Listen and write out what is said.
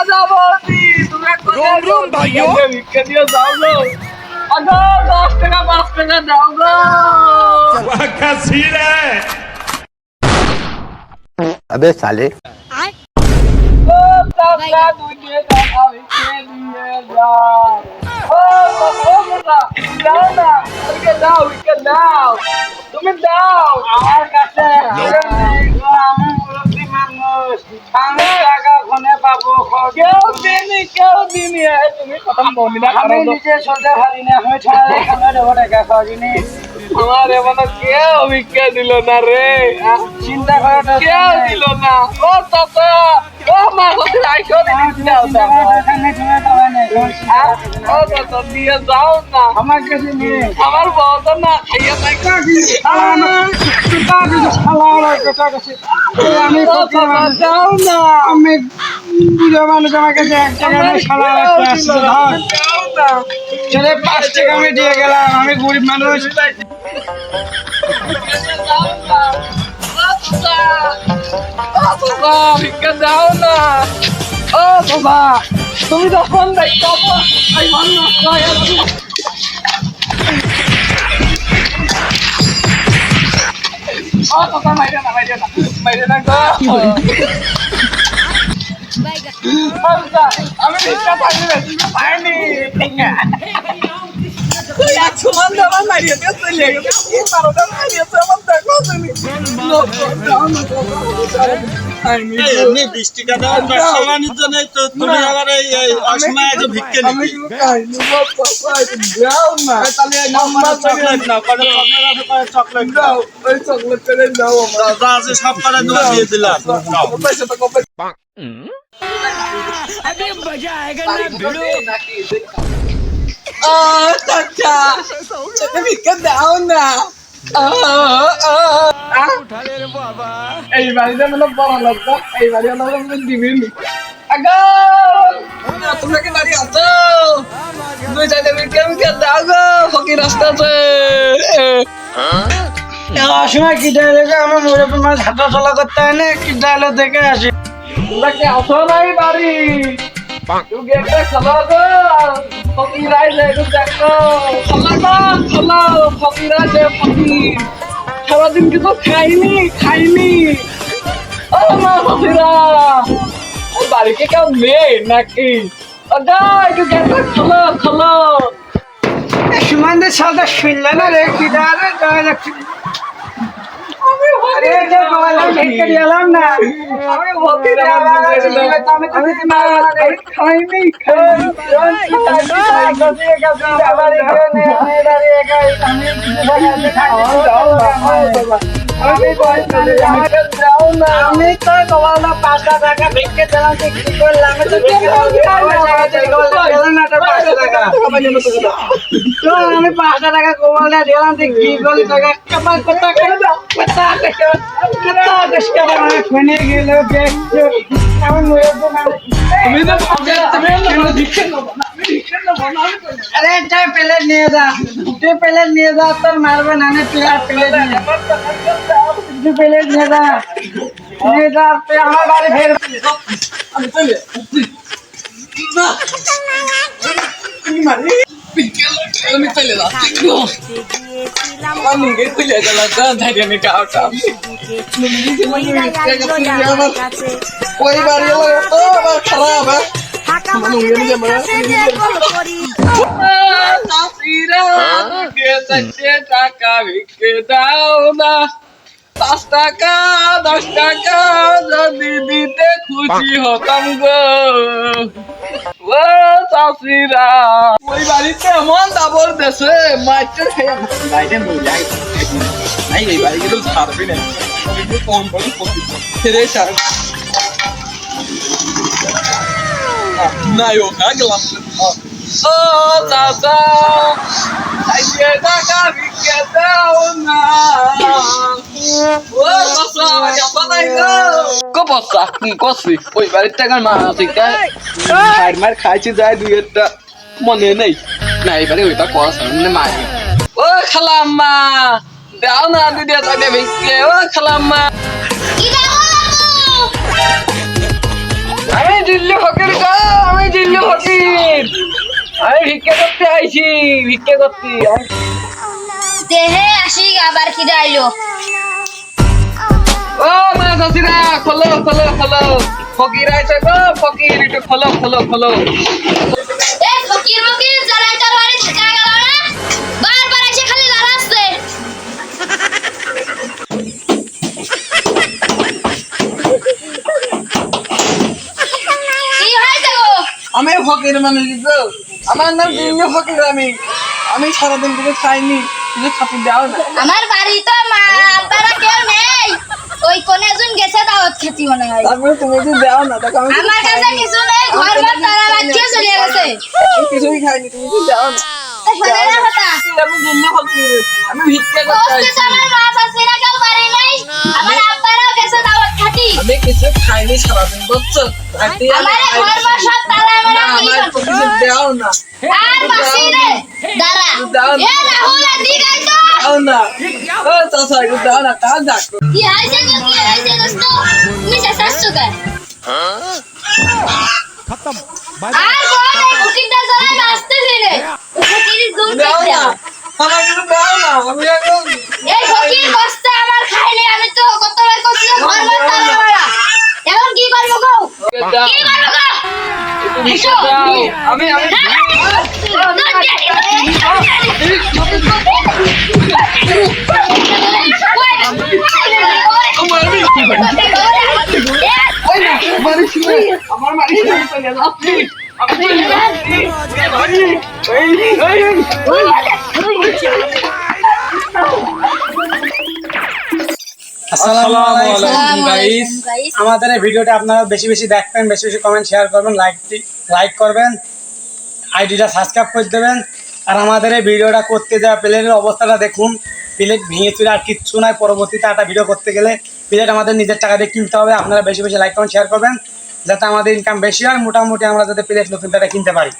যাবি তুমি रोम रोम भाइयों ভিক্ষা দিয়ে যাও গো আগো 10 টাকা 5 টাকা দাও গো वाह क्या सीन है अबे साले ও টাকা দুইয়ে টাকা ভিক্ষা দিয়ে যাও ও বাবা দাও না ভিক্ষা দাও তুমি দাও আমার কাছে আমি মুরব্বী মানুষ আমি টাকা কোনে পাবো কেউ দিনি তুমি কথা বলি না আমি নিজে চলতে পারি না আমি ছাড়া এখানে দেবো টাকা খাওয়াইনি আমার এমন কেউ ভিক্ষা দিল না রে চিন্তা করে কেউ দিল না ও চাচা ও মা কোথায় আইসো ও চাচা দিয়ে যাও না আমার কাছে নিয়ে আমার বউটা না খাইয়া থাকা আমি যাও না আমি বুঝা মানুষ আমার কাছে 1 টাকা নেই শালা যাও না চলে 5 টাকা আমি দিয়ে গেলাম আমি গরিব মানুষ ভিক্ষা দাও না ও বাবা তুমি যখন দেখো ও বাবা মাইরে না গো আমি ভিক্ষা পাইনি এক সমান দেওয়ার মারিয়ে দিয়ে চলে গেছে কি বারোটা মারিয়েছে আমার দেখো তুমি এমনি 20 টাকা দেওয়ার ব্যবসা বাণিজ্য নেই তো তুমি আবার এই অসময়ে যে ভিক্ষে নিবি চকলেট নাও চকলেট দাও ওই চকলেট করে দাও যা আছে সব করে তোমার দিয়ে দিলাম अभी मजा आएगा ना भिड़ो চাচা ভিক্ষা দাও না उठा ले रे बाबा এই বাড়িতে মানে বড় লোক এই বাড়ি আমরা দিবি নি আগো তোমরা কি বাড়ি আছো দুই চাইতে ভিক্ষা দাও গো ফকির রাস্তাতে সময় কি ডায়লগে আমার মুরব্বী মাছ হাঁটা চলা করতে হয় না কি ডায়লগ দেখে আসি তোমরা কি আসো নাই বাড়ি তুই গেটটা খোলা গো ফকির আইলে একটু দেখো খোলা ফকির আছে ফকির সারাদিন কিছু খাইনি ও মা ফকিরা বাড়িতে কেউ নেই নাকি একটু গেটটা খোলো সুমানদের সাথে শুনলে না রে কি দাঁড়ে জয় লক্ষ্মী আরে যে বলা ভিক্ষা দিলাম না আমি ভক্তি আমি খাইনি আমি তো তোমার 5 টাকা ভিক্ষা দিলাম কি করলাম আমি তো আমি 5 টাকা কমালে দিলাম কি করলি টাকা কথা শুনে গেল আরে প্লেট নিয়ে যা তোর মারবে না প্লেট নিয়ে যা আমার বাড়ি ফের আমি চলে আমি চলে ওই বাড়ি খারাপ টাকা ভিক্ষে দাও না 5 টাকা 10 টাকা যদি দিতে খুশি হতাম গো ও চাষিরা ওই বাড়িতে এমন দাবর দেশে মাইকে খেয়ে এই বাড়ি কিন্তু ছাড়বি না কম করে ফিরে ছাড় নাই ও গেলাম ও চাষা টাকা ভিক্ষে দাও না কি করছি ওই বাড়ির টাকার মা আছে মার খাইছি যায় 2-1টা মনে নেই না এবারে ওইটা করা সামনে মার ও খালাম্মা দাও না দিদি তাকে ভিক্ষে ও খালাম্মা আমি দিল্লি ফকির আমি ভিক্ষা করতে আইছি, ভিক্ষা করতে। দেহে আসি আবার কি আইলো। ও মা চাচিরা, খোলো খোলো খোলো, ফকির আইছে গো, ফকির একটু খোলো খোলো খোলো। এ ফকির ফকির জ্বালাই তোর বাড়ি থাকা গেল না, বারবার এসে খালি লালাচ্ছে। কি হয়েছে গো? আমি ফকির মানুষ গো, আমার নাম দিন্য ফকির। আমি সারাদিন কিছু খাইনি, কিছু খাতি দাও না। আমার বাড়ি তো মা আব্বারা কেউ নেই, ওই কোনে একজন গেছে দাওয়াত খেতে মনে হয়। তারপরে তুমি কিছু দাও না, দেখো আমি আমার কাছে কিছু নেই, ঘর ঘর তারা বাচ্চা চলে গেছে। কিছুই খাইনি, তুমি কিছু দাও না। তা শোনে না কথা, আমি দিন্য ফকির, আমি ভিক্ষা করতে বসতে আইছি। তো আমার মা চাচিরা কেউ বাড়ি নেই, আমার আব্বারাও গেছে দাওয়াত খাতি। আমি কিছু খাইনি সারাদিন, বুঝছো? আমার ঘর ঘর সব তালা মেরা কি আমার করব? কিছু দাও না, আর মাসি রে দাঁড়া, এ রাহুল এদিকে আয় তো। দাও না। ও চাচা, একটু দাও না, কাজ দেখো। কি হয়েছে গো, কি হয়েছে দোস্ত? তুমি চেঁচাচ্ছ কেন? আর বল, এই ফকিরটা জ্বালায় বাঁচতেছি রে। ওই ফকিরের ঘুম দাও থেকে না, আমার কিছু দাও না, আমি এখন এই ফকির বস্তা আমার খাইনি, আমি তো কতবার করছি যে ঘর ঘর তালা মেরা। এখন কি করবো গো? দাও। কি করবো গো? এসো। আমি আমার বাড়ি চলে যাচ্ছি। আসসালামু আলাইকুম গাইস। আমাদের এই ভিডিওটা আপনারা বেশি বেশি দেখবেন, বেশি বেশি কমেন্ট শেয়ার করবেন, লাইক করবেন, আইডিটা সাবস্ক্রাইব করে দেবেন। আর আমাদের এই ভিডিওটা করতে যাওয়া প্লেটের অবস্থাটা দেখুন, প্লেট ভেঙে চুরে আর কিচ্ছু নাই। পরবর্তীতে একটা ভিডিও করতে গেলে প্লেট আমাদের নিজের টাকা দিয়ে কিনতে হবে। আপনারা বেশি বেশি লাইক কমেন্ট শেয়ার করবেন যাতে আমাদের ইনকাম বেশি হয়, মোটামুটি আমরা যাতে প্লেট নতুন টাকা কিনতে পারি।